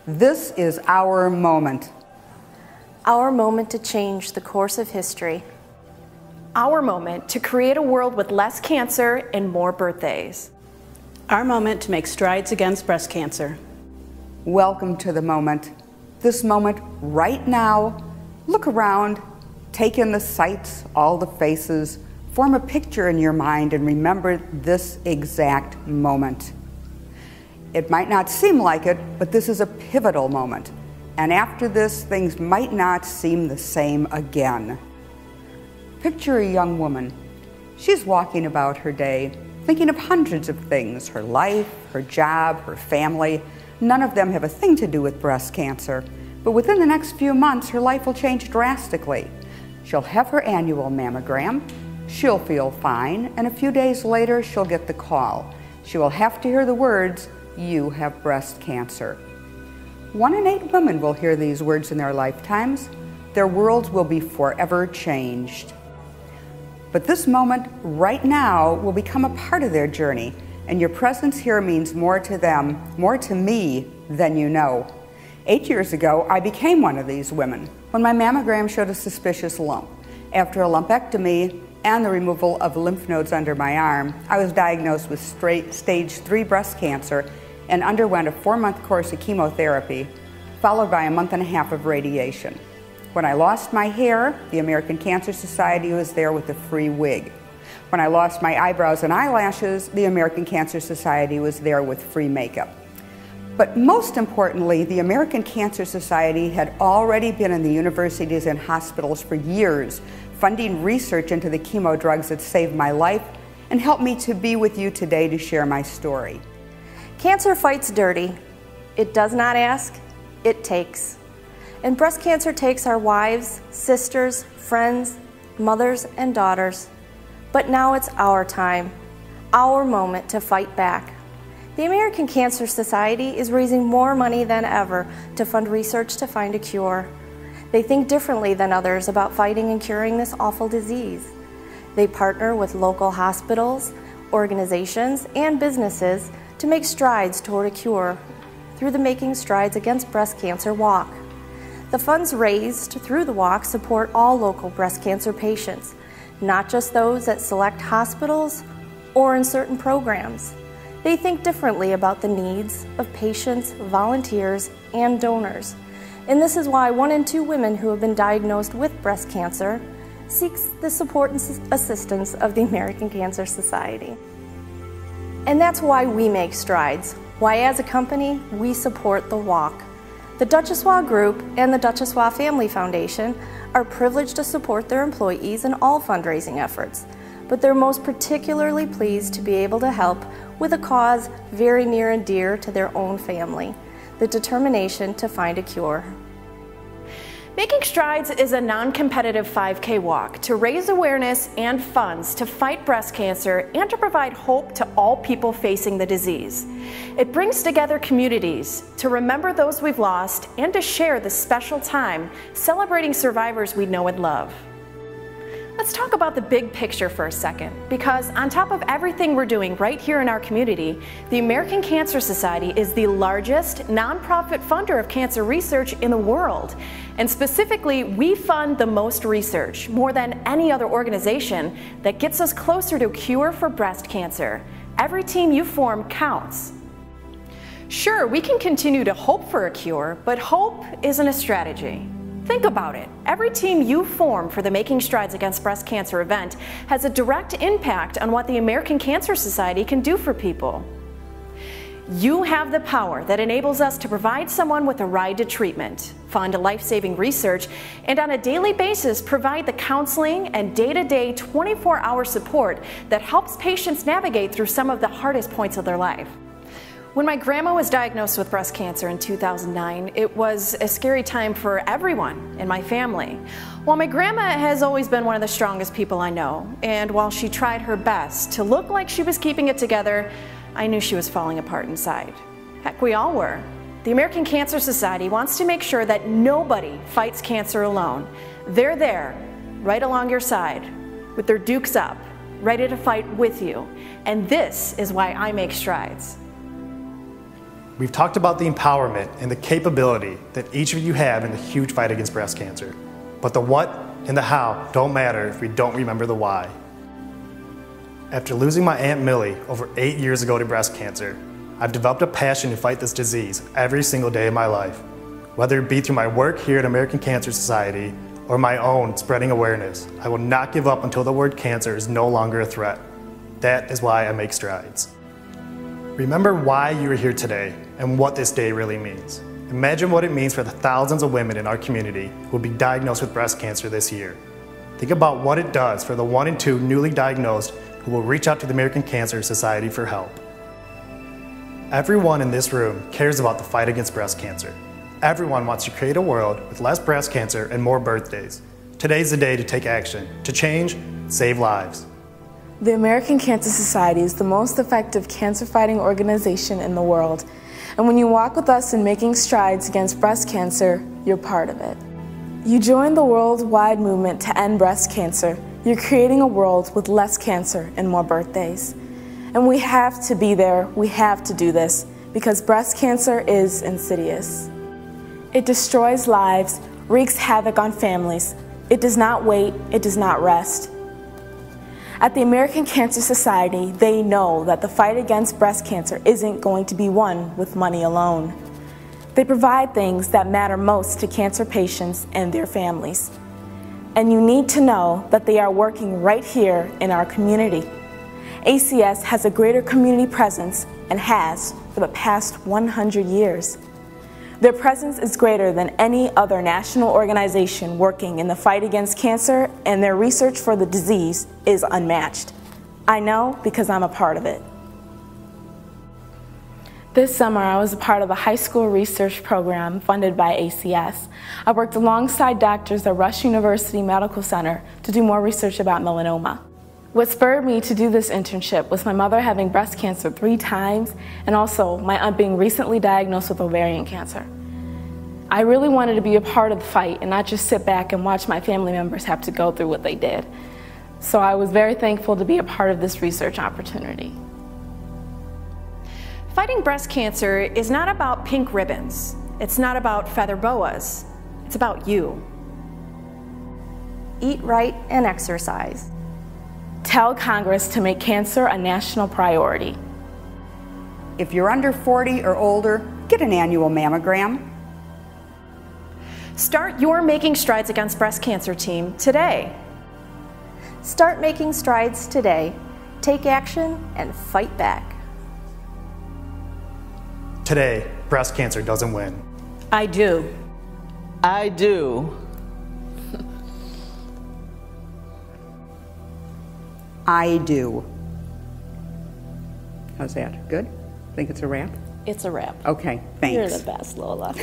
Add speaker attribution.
Speaker 1: This is our moment.
Speaker 2: Our moment to change the course of history.
Speaker 3: Our moment to create a world with less cancer and more birthdays.
Speaker 4: Our moment to make strides against breast cancer.
Speaker 1: Welcome to the moment. This moment right now. Look around, take in the sights, all the faces, form a picture in your mind and remember this exact moment. It might not seem like it, but this is a pivotal moment. And after this, things might not seem the same again. Picture a young woman. She's walking about her day, thinking of hundreds of things, her life, her job, her family. None of them have a thing to do with breast cancer. But within the next few months, her life will change drastically. She'll have her annual mammogram, she'll feel fine, and a few days later, she'll get the call. She will have to hear the words, "You have breast cancer." 1 in 8 women will hear these words in their lifetimes. Their worlds will be forever changed. But this moment, right now, will become a part of their journey, and your presence here means more to them, more to me, than you know. 8 years ago, I became one of these women when my mammogram showed a suspicious lump. After a lumpectomy and the removal of lymph nodes under my arm, I was diagnosed with stage 3 breast cancer and underwent a 4-month course of chemotherapy, followed by a 1.5 months of radiation. When I lost my hair, the American Cancer Society was there with a free wig. When I lost my eyebrows and eyelashes, the American Cancer Society was there with free makeup. But most importantly, the American Cancer Society had already been in the universities and hospitals for years, funding research into the chemo drugs that saved my life and helped me to be with you today to share my story.
Speaker 2: Cancer fights dirty. It does not ask, it takes. And breast cancer takes our wives, sisters, friends, mothers, and daughters. But now it's our time, our moment to fight back. The American Cancer Society is raising more money than ever to fund research to find a cure. They think differently than others about fighting and curing this awful disease. They partner with local hospitals, organizations, and businesses to make strides toward a cure through the Making Strides Against Breast Cancer Walk. The funds raised through the walk support all local breast cancer patients, not just those at select hospitals or in certain programs. They think differently about the needs of patients, volunteers, and donors. And this is why 1 in 2 women who have been diagnosed with breast cancer seeks the support and assistance of the American Cancer Society. And that's why we make strides, why as a company we support the walk. The Duchossois Group and the Duchossois Family Foundation are privileged to support their employees in all fundraising efforts, but they're most particularly pleased to be able to help with a cause very near and dear to their own family, the determination to find a cure.
Speaker 3: Making Strides is a non-competitive 5K walk to raise awareness and funds to fight breast cancer and to provide hope to all people facing the disease. It brings together communities to remember those we've lost and to share this special time celebrating survivors we know and love. Let's talk about the big picture for a second, because on top of everything we're doing right here in our community, the American Cancer Society is the largest nonprofit funder of cancer research in the world. And specifically, we fund the most research, more than any other organization, that gets us closer to a cure for breast cancer. Every team you form counts. Sure, we can continue to hope for a cure, but hope isn't a strategy. Think about it. Every team you form for the Making Strides Against Breast Cancer event has a direct impact on what the American Cancer Society can do for people. You have the power that enables us to provide someone with a ride to treatment, fund life-saving research, and on a daily basis provide the counseling and day-to-day 24-hour support that helps patients navigate through some of the hardest points of their life. When my grandma was diagnosed with breast cancer in 2009, it was a scary time for everyone in my family. While my grandma has always been one of the strongest people I know, and while she tried her best to look like she was keeping it together, I knew she was falling apart inside. Heck, we all were. The American Cancer Society wants to make sure that nobody fights cancer alone. They're there, right along your side, with their dukes up, ready to fight with you. And this is why I make strides.
Speaker 5: We've talked about the empowerment and the capability that each of you have in the huge fight against breast cancer. But the what and the how don't matter if we don't remember the why. After losing my Aunt Millie over 8 years ago to breast cancer, I've developed a passion to fight this disease every single day of my life. Whether it be through my work here at American Cancer Society or my own spreading awareness, I will not give up until the word cancer is no longer a threat. That is why I make strides. Remember why you are here today and what this day really means. Imagine what it means for the thousands of women in our community who will be diagnosed with breast cancer this year. Think about what it does for the 1 in 2 newly diagnosed who will reach out to the American Cancer Society for help. Everyone in this room cares about the fight against breast cancer. Everyone wants to create a world with less breast cancer and more birthdays. Today's the day to take action, to change, save lives.
Speaker 6: The American Cancer Society is the most effective cancer-fighting organization in the world. And when you walk with us in making strides against breast cancer, you're part of it. You join the worldwide movement to end breast cancer. You're creating a world with less cancer and more birthdays. And we have to be there, we have to do this, because breast cancer is insidious. It destroys lives, wreaks havoc on families. It does not wait, it does not rest. At the American Cancer Society, they know that the fight against breast cancer isn't going to be won with money alone. They provide things that matter most to cancer patients and their families. And you need to know that they are working right here in our community. ACS has a greater community presence and has for the past 100 years. Their presence is greater than any other national organization working in the fight against cancer, and their research for the disease is unmatched. I know because I'm a part of it. This summer, I was a part of a high school research program funded by ACS. I worked alongside doctors at Rush University Medical Center to do more research about melanoma. What spurred me to do this internship was my mother having breast cancer 3 times, and also my aunt being recently diagnosed with ovarian cancer. I really wanted to be a part of the fight and not just sit back and watch my family members have to go through what they did. So I was very thankful to be a part of this research opportunity.
Speaker 3: Fighting breast cancer is not about pink ribbons. It's not about feather boas. It's about you.
Speaker 2: Eat right and exercise.
Speaker 6: Tell Congress to make cancer a national priority.
Speaker 1: If you're under 40 or older, get an annual mammogram.
Speaker 3: Start your Making Strides Against Breast Cancer team today.
Speaker 2: Start making strides today. Take action and fight back.
Speaker 5: Today, breast cancer doesn't win.
Speaker 4: I do.
Speaker 7: I do.
Speaker 1: I do. How's that? Good? Think it's a wrap?
Speaker 4: It's a wrap.
Speaker 1: Okay, thanks.
Speaker 4: You're the best, Lola.